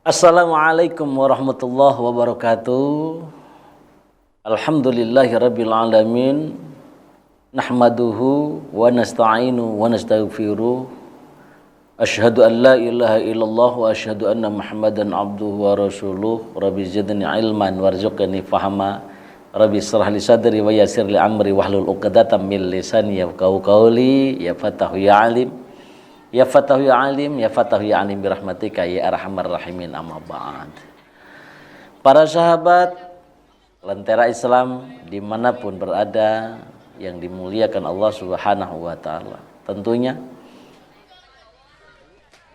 Assalamualaikum warahmatullahi wabarakatuh. Alhamdulillahirabbil alamin. Nahmaduhu wa nasta'inu wa nastaghfiruh. Asyhadu an la ilaha illallah wa asyhadu anna Muhammadan abduhu wa rasuluh. Rabbi zidni ilman warzuqni fahma. Rabbi shrah li sadri wa yassir li amri wahlul 'uqdatam min lisani yafqahu qawli. Ya Fatahu ya Alim. Ya Fatahu ya Alim, ya Fatahu ya Alim birahmatika ya arhamar rahimin, amma ba'd. Para sahabat Lentera Islam dimanapun berada yang dimuliakan Allah Subhanahu wa ta'ala, tentunya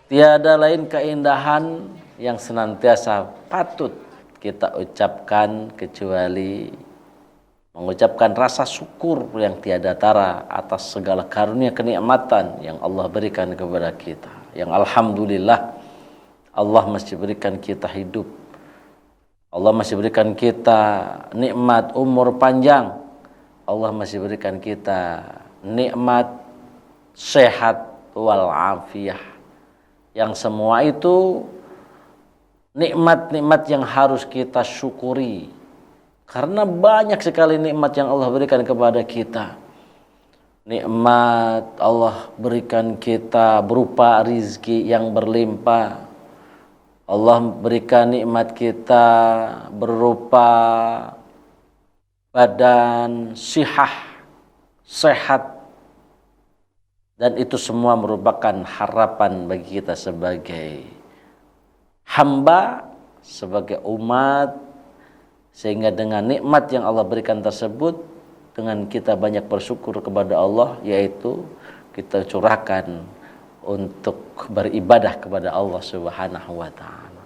tiada lain keindahan yang senantiasa patut kita ucapkan kecuali mengucapkan rasa syukur yang tiada tara atas segala karunia kenikmatan yang Allah berikan kepada kita. Yang alhamdulillah Allah masih berikan kita hidup. Allah masih berikan kita nikmat umur panjang. Allah masih berikan kita nikmat sehat wal afiyah. Yang semua itu nikmat-nikmat yang harus kita syukuri. Karena banyak sekali nikmat yang Allah berikan kepada kita. Nikmat Allah berikan kita berupa rizki yang berlimpah. Allah berikan nikmat kita berupa badan sehat. Dan itu semua merupakan harapan bagi kita sebagai hamba, sebagai umat. Sehingga dengan nikmat yang Allah berikan tersebut, dengan kita banyak bersyukur kepada Allah, yaitu kita curahkan untuk beribadah kepada Allah Subhanahu wa ta'ala.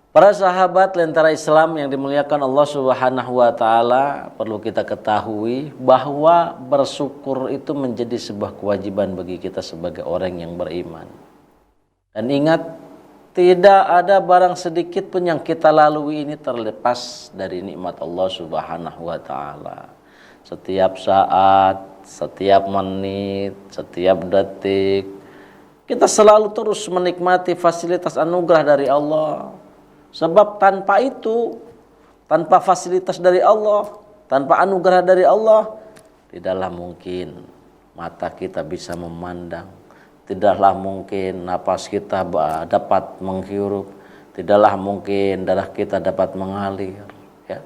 Para sahabat Lentera Islam yang dimuliakan Allah Subhanahu wa ta'ala, perlu kita ketahui bahwa bersyukur itu menjadi sebuah kewajiban bagi kita sebagai orang yang beriman. Dan ingat, tidak ada barang sedikit pun yang kita lalui ini terlepas dari nikmat Allah Subhanahu wa ta'ala. Setiap saat, setiap menit, setiap detik, kita selalu terus menikmati fasilitas anugerah dari Allah. Sebab tanpa itu, tanpa fasilitas dari Allah, tanpa anugerah dari Allah, tidaklah mungkin mata kita bisa memandang. Tidaklah mungkin napas kita dapat menghirup, tidaklah mungkin darah kita dapat mengalir. Ya.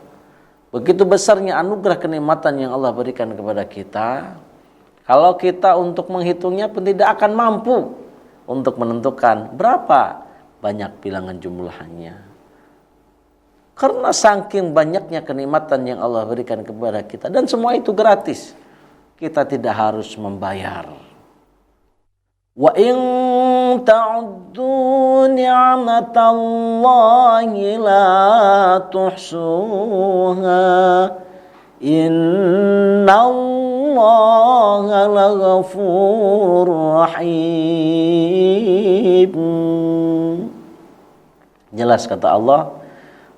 Begitu besarnya anugerah kenikmatan yang Allah berikan kepada kita, kalau kita untuk menghitungnya pun tidak akan mampu untuk menentukan berapa banyak bilangan jumlahnya. Karena saking banyaknya kenikmatan yang Allah berikan kepada kita, dan semua itu gratis, kita tidak harus membayar. Wa in ta'uddu ni'matallahi la tuhsuha innallaha laghafurur rahim. Jelas kata Allah,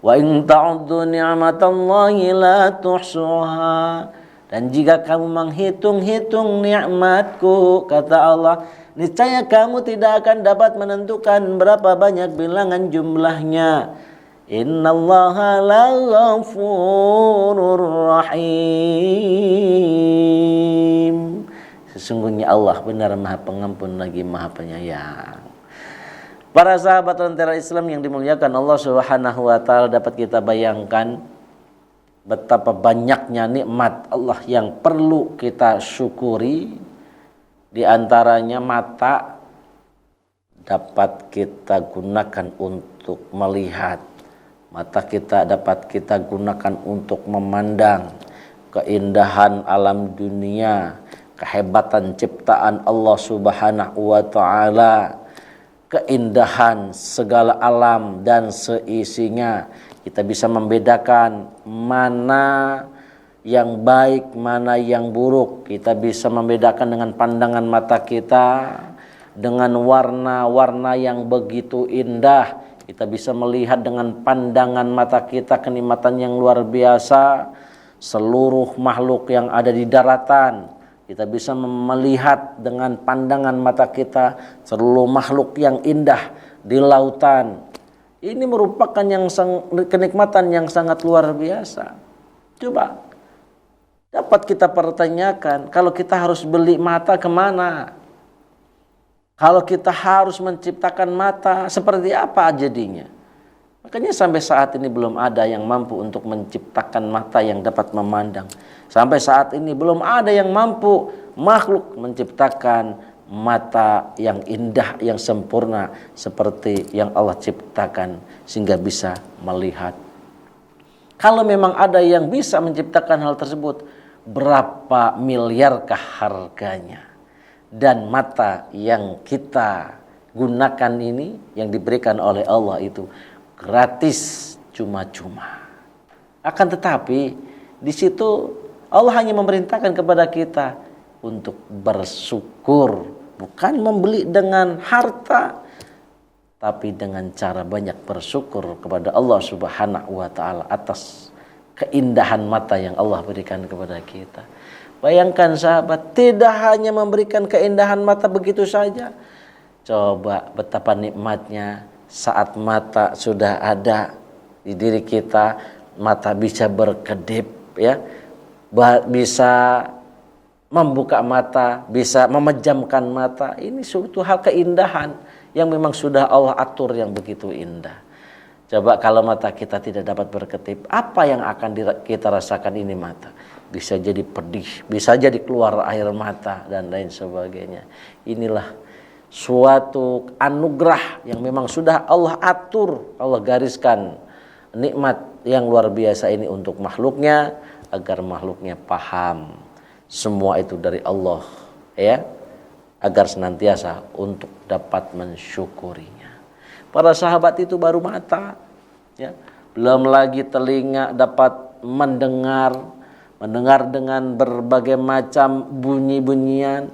wa in ta'uddu ni'matallahi la tuhsuha. Dan jika kamu menghitung-hitung nikmatku, kata Allah, niscaya kamu tidak akan dapat menentukan berapa banyak bilangan jumlahnya. Innallaha laghafurur rahim. Sesungguhnya Allah benar Maha Pengampun lagi Maha Penyayang. Para sahabat Lentera Islam yang dimuliakan Allah Subhanahu wa ta'ala, dapat kita bayangkan betapa banyaknya nikmat Allah yang perlu kita syukuri. Di antaranya mata dapat kita gunakan untuk melihat. Mata kita dapat kita gunakan untuk memandang keindahan alam dunia, kehebatan ciptaan Allah Subhanahu wa ta'ala, keindahan segala alam dan seisinya. Kita bisa membedakan mana yang baik, mana yang buruk. Kita bisa membedakan dengan pandangan mata kita, dengan warna-warna yang begitu indah. Kita bisa melihat dengan pandangan mata kita kenikmatan yang luar biasa. Seluruh makhluk yang ada di daratan, kita bisa melihat dengan pandangan mata kita seluruh makhluk yang indah di lautan. Ini merupakan kenikmatan yang sangat luar biasa. Coba dapat kita pertanyakan, kalau kita harus beli mata kemana? Kalau kita harus menciptakan mata, seperti apa jadinya? Makanya sampai saat ini belum ada yang mampu untuk menciptakan mata yang dapat memandang. Sampai saat ini belum ada yang mampu makhluk menciptakan mata yang indah, yang sempurna seperti yang Allah ciptakan sehingga bisa melihat. Kalau memang ada yang bisa menciptakan hal tersebut, berapa miliarkah harganya? Dan mata yang kita gunakan ini yang diberikan oleh Allah itu gratis, cuma-cuma. Akan tetapi di situ Allah hanya memerintahkan kepada kita untuk bersyukur, bukan membeli dengan harta, tapi dengan cara banyak bersyukur kepada Allah Subhanahu wa taala atas keindahan mata yang Allah berikan kepada kita. Bayangkan sahabat, tidak hanya memberikan keindahan mata begitu saja. Coba betapa nikmatnya saat mata sudah ada di diri kita, mata bisa berkedip, ya, bisa membuka mata, bisa memejamkan mata. Ini suatu hal keindahan yang memang sudah Allah atur yang begitu indah. Coba kalau mata kita tidak dapat berkedip, apa yang akan kita rasakan ini mata? Bisa jadi pedih, bisa jadi keluar air mata dan lain sebagainya. Inilah suatu anugerah yang memang sudah Allah atur, Allah gariskan nikmat yang luar biasa ini untuk makhluknya agar makhluknya paham semua itu dari Allah, ya, agar senantiasa untuk dapat mensyukurinya. Para sahabat itu baru mata, ya, belum lagi telinga dapat mendengar dengan berbagai macam bunyi-bunyian,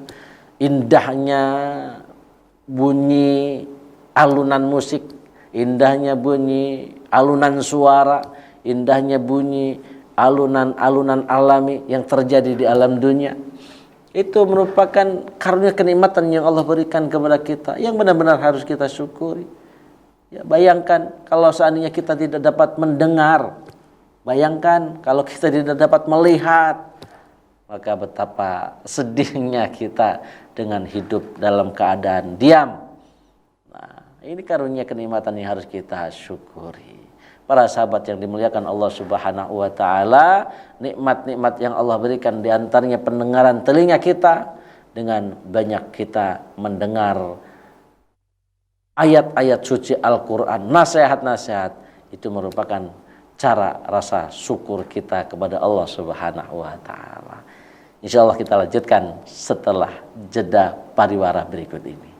indahnya bunyi alunan musik, indahnya bunyi alunan suara, indahnya bunyi alunan-alunan alami yang terjadi di alam dunia. Itu merupakan karunia kenikmatan yang Allah berikan kepada kita, yang benar-benar harus kita syukuri. Ya, bayangkan kalau seandainya kita tidak dapat mendengar, bayangkan kalau kita tidak dapat melihat, maka betapa sedihnya kita dengan hidup dalam keadaan diam. Nah, ini karunia kenikmatan yang harus kita syukuri. Para sahabat yang dimuliakan Allah Subhanahu wa taala, nikmat-nikmat yang Allah berikan di antaranya pendengaran telinga kita, dengan banyak kita mendengar ayat-ayat suci Al-Qur'an, nasihat-nasihat, itu merupakan cara rasa syukur kita kepada Allah Subhanahu wa taala. Insyaallah kita lanjutkan setelah jeda pariwara berikut ini.